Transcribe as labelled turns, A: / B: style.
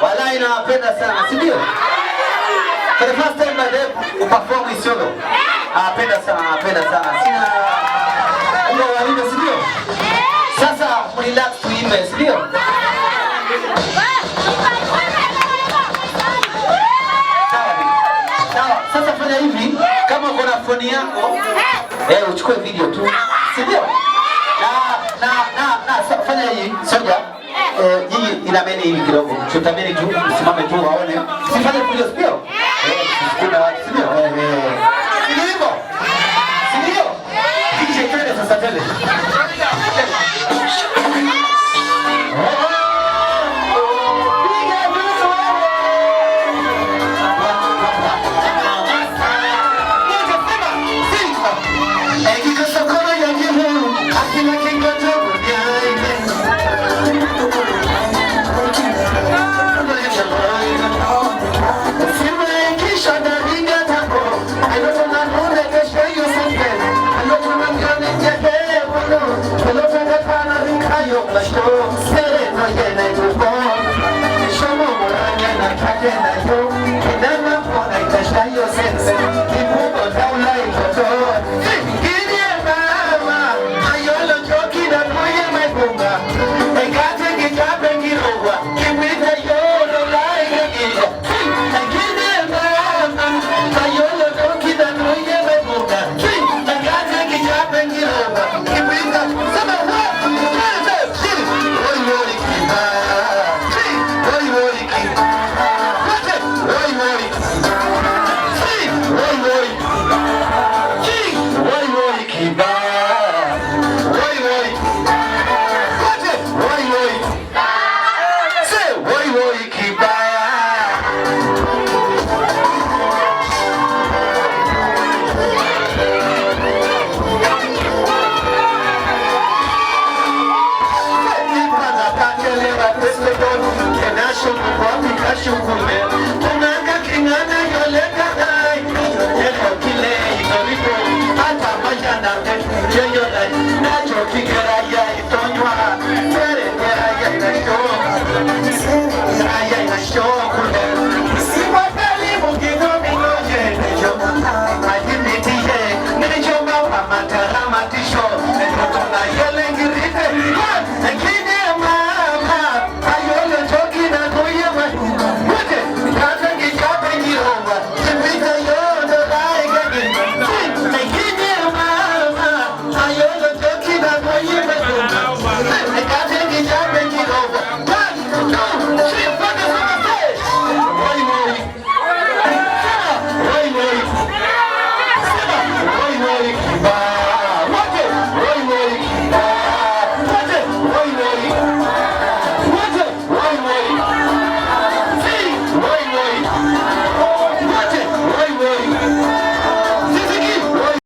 A: Walai nawapenda sana, si ndio? For the first time by them uperform in solo. Napenda sana. Sina ndio walimu, si ndio? Sasa relax tuimbe, si ndio? Sawa. Sasa fanya hivi, kama uko na phone yako, uchukue video tu, si ndio? Na fanya hivi, soja. Hii inameni hivi kidogo. Chutameni tu, simame tu waone. Sifanye video sio? Kuna watu sio? Sio? Sio? Kisha twende sasa tele.
B: Show